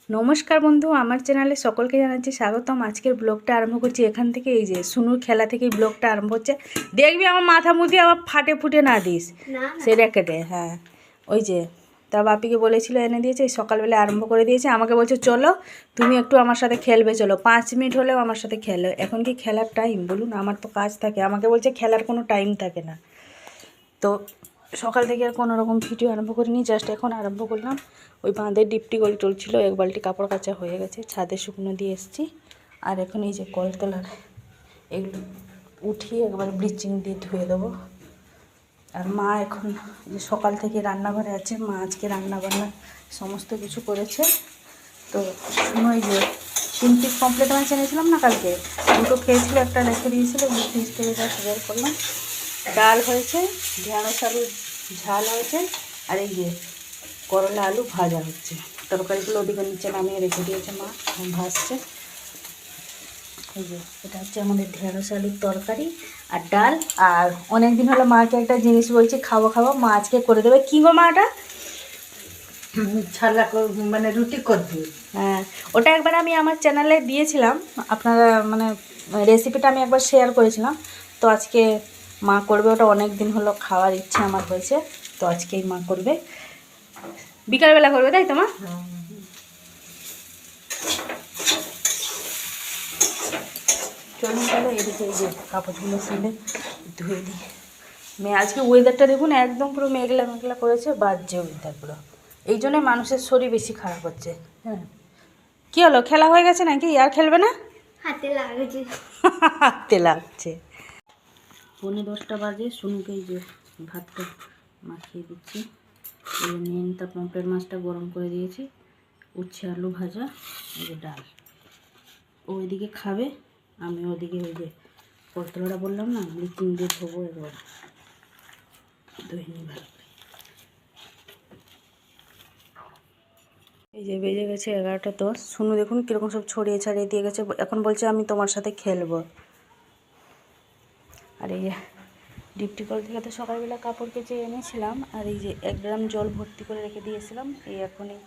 নমস্কার বন্ধু, আমার চ্যানেলে সকলকে জানাচ্ছি স্বাগতম। আজকের ব্লগটা আরম্ভ করছি এখান থেকে। এই যে সুনুর খেলা থেকে ব্লগটা আরম্ভ হচ্ছে। দেখবি আমার মাথা মুদি আবার ফাটে ফুটে না দিস সেই র্যাকেটে। হ্যাঁ, ওই যে তা বাপিকে বলেছিল এনে দিয়েছে, সকালবেলা আরম্ভ করে দিয়েছে। আমাকে বলছে চলো তুমি একটু আমার সাথে খেলবে, চলো 5 মিনিট হলেও আমার সাথে খেলো। এখন কি খেলার টাইম বলুন? আমার তো কাজ থাকে। আমাকে বলছে খেলার কোনো টাইম থাকে না। তো সকাল থেকে আর কোনো রকম ভিডিও আরম্ভ করিনি, জাস্ট এখন আরম্ভ করলাম। ওই বাঁধের ডিপটি করে চলছিল, এক বালতি কাপড় কাচা হয়ে গেছে, ছাদে শুকনো দিয়ে এসেছি। আর এখন এই যে কলতলার এগুলো উঠিয়ে একবার ব্লিচিং দিয়ে ধুয়ে দেবো। আর মা এখন যে সকাল থেকে রান্নাঘরে আছে, মা আজকে রান্নাবান্না সমস্ত কিছু করেছে। তো ওই যে 3 পিস কমপ্লিট মাছ এনেছিলাম না কালকে, দুটো খেয়েছিল, একটা রেখে দিয়েছিল, ফ্রিজ থেকে যা বের করলাম। ডাল হয়েছে, ঢেঁড়স আলু ঝাল হয়েছে, আর এই যে করলা আলু ভাজা হচ্ছে। তরকারিগুলো ওদিকে নিচে নামিয়ে রেখে দিয়েছে মা, ভাজছে। এই যে এটা হচ্ছে আমাদের ঢেঁড়স আলুর তরকারি আর ডাল। আর অনেক দিন হলো মাকে একটা জিনিস বলছি খাবো খাবো, মা আজকে করে দেবে। কী গো মা? এটা ছালা মানে রুটি করবি? হ্যাঁ, ওটা একবার আমি আমার চ্যানেলে দিয়েছিলাম, আপনারা মানে রেসিপিটা আমি একবার শেয়ার করেছিলাম। তো আজকে মা করবে, ওটা অনেক দিন হলো খাওয়ার ইচ্ছে আমার হয়েছে, তো আজকেই মা করবে, বিকালবেলা করবে, তাই তো মা? চলুন তাহলে এদিকে এই যে কাপড়গুলো ফেলে ধুয়ে দিই। আজকে ওয়েদারটা দেখুন, একদম পুরো মেঘলা মেঘলা করেছে, বাজছে ওয়েদার পুরো। এই জন্যে মানুষের শরীর বেশি খারাপ হচ্ছে। হ্যাঁ, কী হলো, খেলা হয়ে গেছে নাকি? আর খেলবে না? হাতে লাগছে। হাতে লাগছে। 9:30 বাজে, শুনুকে এই যে ভাতটা মাখিয়ে দিচ্ছি। এই মেনটা পম্পলেট মাছটা গরম করে দিয়েছি, উচ্ছে আলু ভাজা, এই যে ডাল। ও ওইদিকে খাবে, আমি ওদিকে ওই যে পরতলাটা বললাম না, ব্লিচিং দিয়ে ধোবো, একবার ধুয়ে নিই ভালো করে। এই যে বেজে গেছে 11:10। শুনু দেখুন কীরকম সব ছড়িয়ে ছাড়িয়ে দিয়ে গেছে। এখন বলছে আমি তোমার সাথে খেলবো। আর এই যে ডিপটি কল থেকে তো সকালবেলা কাপড় কেচে এনেছিলাম, আর এই যে 1 ড্রাম জল ভর্তি করে রেখে দিয়েছিলাম, এই এখনই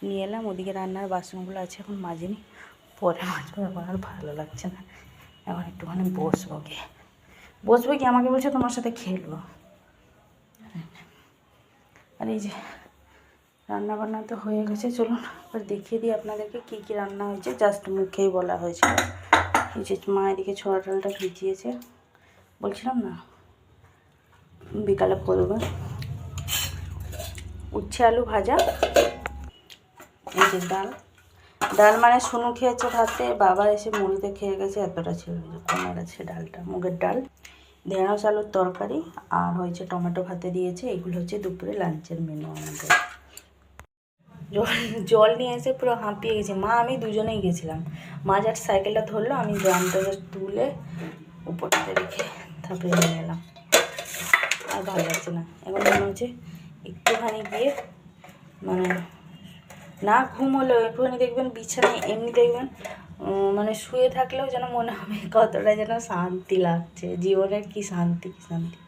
নিয়ে এলাম। ওদিকে রান্নার বাসনগুলো আছে, এখন মাজিনি, পরে মাজবো। এখন আর ভালো লাগছে না, এখন একটুখানি বসবো কি আমাকে বলছে তোমার সাথে খেলবো। আর এই যে রান্না বান্না তো হয়ে গেছে, চলুন এবার দেখিয়ে দিই আপনাদেরকে কী কী রান্না হয়েছে। জাস্ট মুখেই বলা হয়েছে। এই যে মা এদিকে ছোলা ডালটা ভিজিয়েছে, বলছিলাম না বিকালে করবে। উচ্ছে আলু ভাজা, এই যে ডাল মানে শুনু খেয়েছে ভাতে, বাবা এসে মুড়িতে খেয়ে গেছে, এতটা ছিল, কমে গেছে ডালটা, মুগের ডাল। ঢেঁড়স আলুর তরকারি আর হয়েছে টমেটো ভাতে দিয়েছে। এগুলো হচ্ছে দুপুরে লাঞ্চের মেনু আমাদের। জল নিয়ে এসে পুরো হাঁপিয়ে গেছে মা, আমি দুজনেই গেছিলাম। মা যার সাইকেলটা ধরলো, আমি ড্রামটা জাস্ট তুলে উপরটাতে রেখে তারপরে নিয়ে এলাম। আর ভালো লাগছে না, এখন মনে হচ্ছে একটুখানি গিয়ে মানে না ঘুম হলেও একটুখানি দেখবেন বিছানায় এমনি দেখবেন মানে শুয়ে থাকলেও যেন মনে হবে কতটা যেন শান্তি লাগছে, জীবনের কি শান্তি কি শান্তি।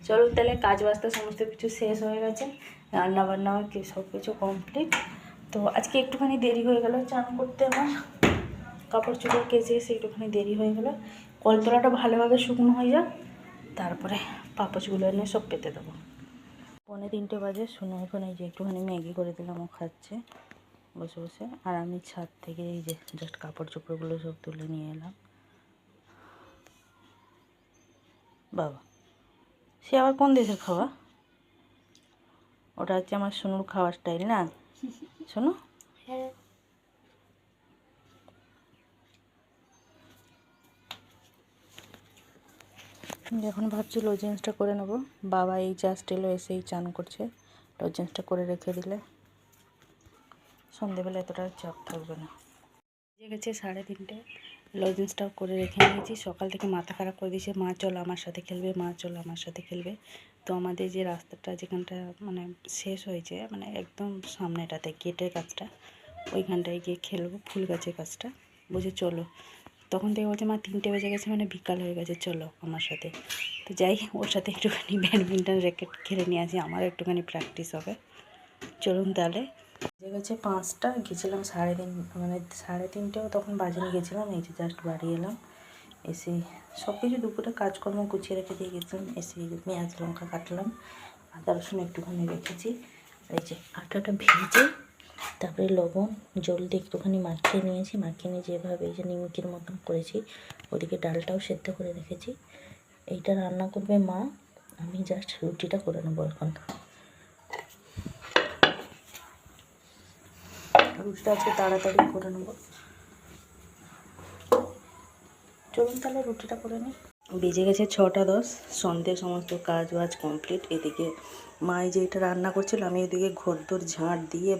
চলুন তাহলে, কাজ বাস্তা সমস্ত কিছু শেষ হয়ে গেছে, রান্নাবান্না সব কিছু কমপ্লিট। তো আজকে একটুখানি দেরি হয়ে গেল চান করতে, আমার কাপড় চোপড় কেচে এসে একটুখানি দেরি হয়ে গেলো। কলতলাটা ভালোভাবে শুকনো হয়ে যাক, তারপরে পাপোশগুলো এনে সব পেতে দেবো। 2:45 বাজে, শুনে এখন এই যে একটুখানি ম্যাগি করে দিলাম, ও খাচ্ছে বসে বসে। আর আমি ছাদ থেকে এই যে জাস্ট কাপড় চোপড়গুলো সব তুলে নিয়ে এলাম। বাবা, সে আবার কোন দেশের খাওয়া? ওটা হচ্ছে আমার শুনুর খাওয়ার স্টাইল না, শোনো। হ্যাঁ, এখন ভাবছি লজেন্সটা করে নেবো। বাবা এই জাস্ট এলো, এসেই চান করছে, লজেন্সটা করে রেখে দিলে সন্ধেবেলা এতটা চাপ থাকবে না। বেজে গেছে 3:30, লজেন্সটাও করে রেখে নিয়েছি। সকাল থেকে মাথা খারাপ করে দিয়েছে, মা চল আমার সাথে খেলবে, মা চল আমার সাথে খেলবে। তো আমাদের যে রাস্তাটা যেখানটা মানে শেষ হয়েছে, মানে একদম সামনেটাতে গেটের কাজটা, ওইখানটায় গিয়ে খেলবো, ফুল গাছের কাজটা, বুঝে চলো। তখন থেকে বলছে মা 3টে বেজে গেছে, মানে বিকাল হয়ে গেছে, চলো আমার সাথে। তো যাই, ওর সাথে একটুখানি ব্যাডমিন্টন র্যাকেট খেলে নিয়ে আসি, আমারও একটুখানি প্র্যাকটিস হবে। চলুন তাহলে যে গেছে 5টা, গেছিলাম 3:30, মানে 3:30ও তখন বাজেনি, গেছিলাম। এই যে জাস্ট বাড়ি এলাম, এসে সব কিছু দুপুরে কাজকর্ম গুছিয়ে রেখে দিয়ে গেছিলাম। এসে পেঁয়াজ লঙ্কা কাটলাম, আদা রসুন একটুখানি রেখেছি। এই যে আটাটা ভেজে তারপরে লবণ জল দিয়ে একটুখানি মাখিয়ে নিয়েছি। মাখিয়ে নিয়ে যেভাবে এই যে নিমকির মতন করেছি, ওদিকে ডালটাও সেদ্ধ করে রেখেছি। এইটা রান্না করবে মা, আমি জাস্ট রুটিটা করে নেবো এখন। রুটিটা আজকে তাড়াতাড়ি করে নেবো। চলুন তাহলে রুটিটা করে নিই। বেজে গেছে 6টা 10, সন্ধ্যে সমস্ত কাজ বাজ কমপ্লিট। এদিকে মা এই যে এটা রান্না করছিল, আমি এদিকে ঘরদোর ঝাঁট দিয়ে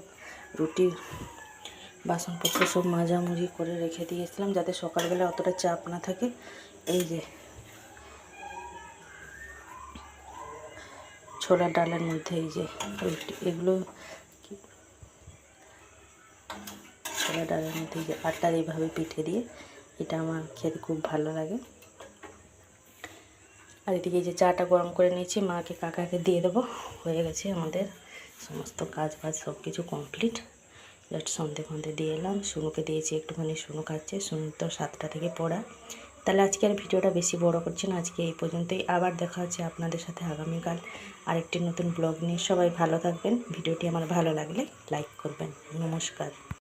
রুটির বাসনপত্র সব মাজামুজি করে রেখে দিয়েছিলাম, যাতে সকালবেলা অতটা চাপ না থাকে। এই যে ছোলার ডালের মধ্যে এই যে রুটি, এগুলো ছোলার ডালের মধ্যে এই যে আটার এইভাবে পিঠে দিয়ে, এটা আমার খেতে খুব ভালো লাগে। আর এদিকে এই যে চাটা গরম করে নিয়েছি, মাকে কাকাকে দিয়ে দেবো। হয়ে গেছে আমাদের সমস্ত কাজ বাজ সব কিছু কমপ্লিট। জাস্ট সন্ধে ফন্ধে দিয়ে এলাম, সুনুকে দিয়েছি একটুখানি, সুনু খাচ্ছে। সুনু তো 7টা থেকে পড়া। তাহলে আজকে আর ভিডিওটা বেশি বড় করছি না, আজকে এই পর্যন্তই। আবার দেখা হচ্ছে আপনাদের সাথে আগামীকাল আরেকটি নতুন ব্লগ নিয়ে। সবাই ভালো থাকবেন। ভিডিওটি আমার ভালো লাগলে লাইক করবেন। নমস্কার।